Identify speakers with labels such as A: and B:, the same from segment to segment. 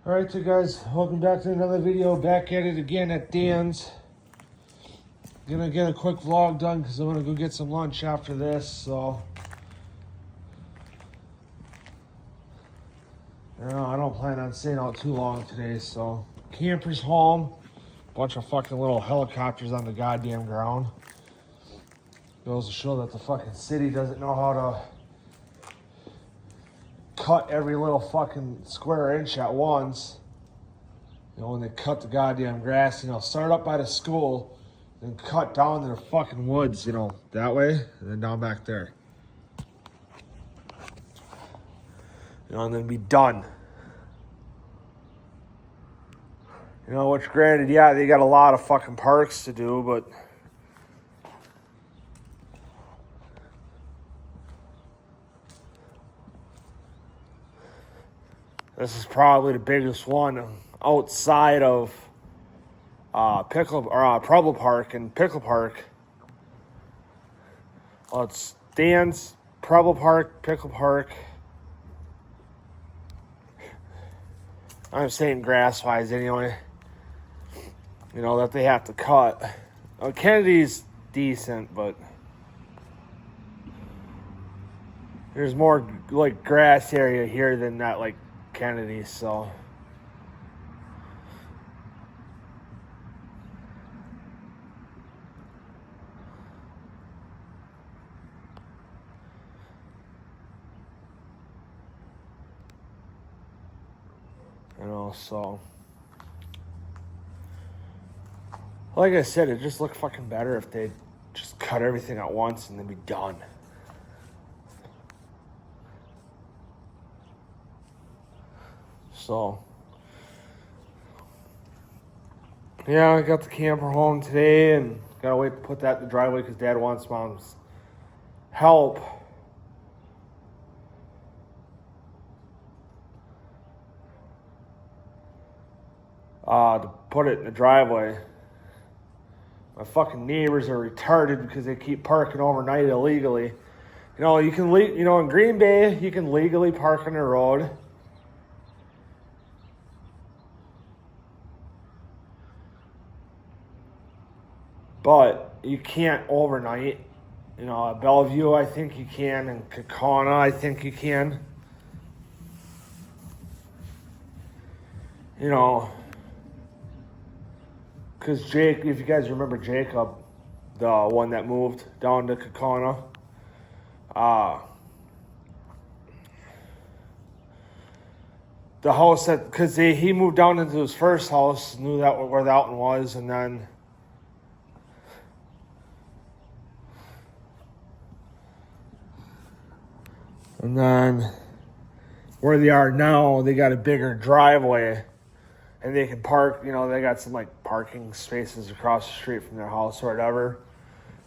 A: Alright, so guys, welcome back to another video. Back at it again at Danz. Gonna get a quick vlog done because I'm gonna go get some lunch after this, so. I don't plan on staying out too long today, so. Camper's home. Bunch of fucking little helicopters on the goddamn ground. Goes to show that the fucking city doesn't know how to cut every little fucking square inch at once. When they cut the goddamn grass, start up by the school, then cut down to the fucking woods, that way, and then down back there. And then be done. Which granted, yeah, they got a lot of fucking parks to do, but this is probably the biggest one outside of Preble Park and Pickle Park. Well, it's Danz, Preble Park, Pickle Park. I'm saying grass-wise anyway. That they have to cut. Kennedy's decent, but there's more like grass area here than that like Kennedy, so. So like I said, it just looked fucking better if they just cut everything at once and then be done. So yeah, I got the camper home today and gotta wait to put that in the driveway because Dad wants Mom's help. To put it in the driveway. My fucking neighbors are retarded because they keep parking overnight illegally. You can in Green Bay, you can legally park on the road. But you can't overnight. At Bellevue, I think you can, and Kaukauna, I think you can. Because if you guys remember Jacob, the one that moved down to Kaukauna, the house because he moved down into his first house, knew that where that one was, and then where they are now, they got a bigger driveway. And they can park, they got some like parking spaces across the street from their house or whatever.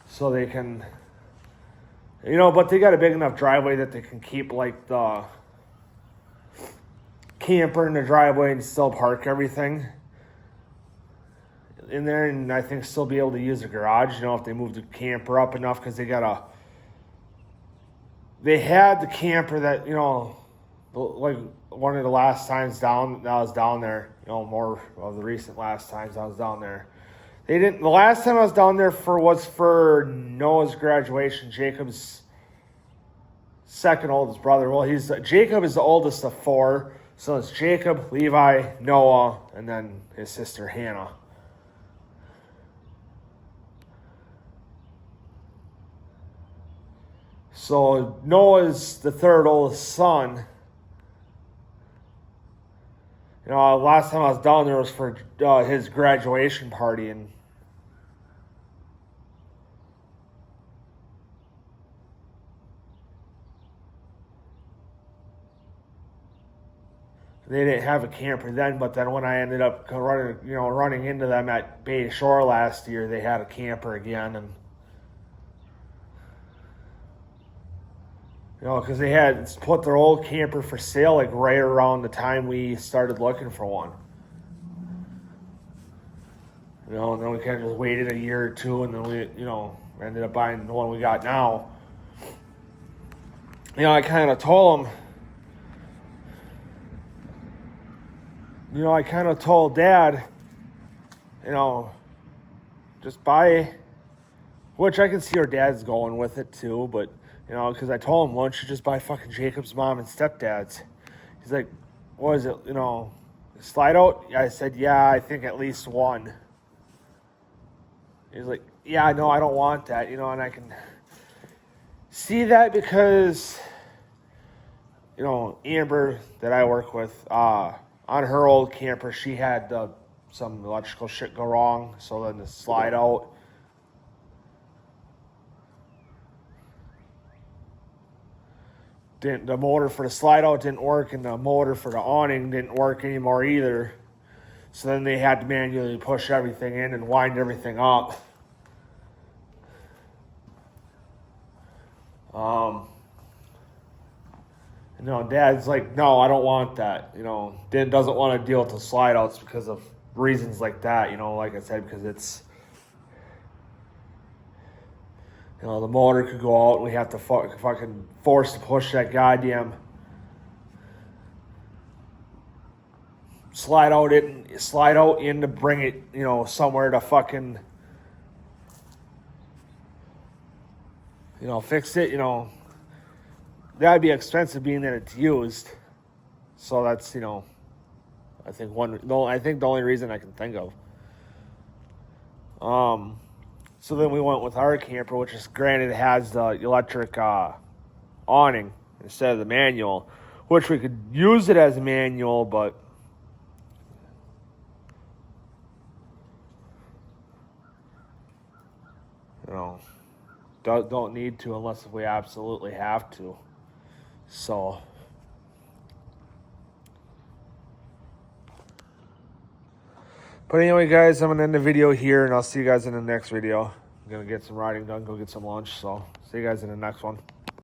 A: So they can, but they got a big enough driveway that they can keep like the camper in the driveway and still park everything in there. And I think still be able to use the garage, if they move the camper up enough because they had the camper that, like one of the last times that I was down there, more of the recent last times I was down there. The last time I was down there was for Noah's graduation, Jacob's second oldest brother. Well, Jacob is the oldest of four, so it's Jacob, Levi, Noah, and then his sister Hannah. So Noah's the third oldest son. Last time I was down there was for his graduation party, and they didn't have a camper then. But then when I ended up running into them at Bay Shore last year, they had a camper again, and because they had put their old camper for sale like right around the time we started looking for one. And then we kind of just waited a year or two, and then we, ended up buying the one we got now. I kind of told them, you know, I kind of told Dad, you know, just buy, which I can see our dad's going with it too, but, you know, because I told him, why don't you just buy fucking Jacob's mom and stepdad's? He's like, what is it, you know, slide out? I said, yeah, I think at least one. He's like, yeah, no, I don't want that, you know, and I can see that because, you know, Amber that I work with, on her old camper, she had some electrical shit go wrong, so then the slide out. The motor for the slide out didn't work, and the motor for the awning didn't work anymore either. So then they had to manually push everything in and wind everything up. You know, Dad's like, no, I don't want that. You know, Dad doesn't want to deal with the slide outs because of reasons like that. You know, like I said, because it's, you know, the motor could go out and we have to fucking force to push that goddamn slide out in to bring it, you know, somewhere to fucking, you know, fix it. You know, that'd be expensive being that it's used. So that's, you know, I think the only reason I can think of. So then we went with our camper, which is granted has the electric awning instead of the manual, which we could use it as a manual, but you know, don't need to unless we absolutely have to. So, but anyway, guys, I'm going to end the video here, and I'll see you guys in the next video. I'm going to get some riding done, go get some lunch, so see you guys in the next one.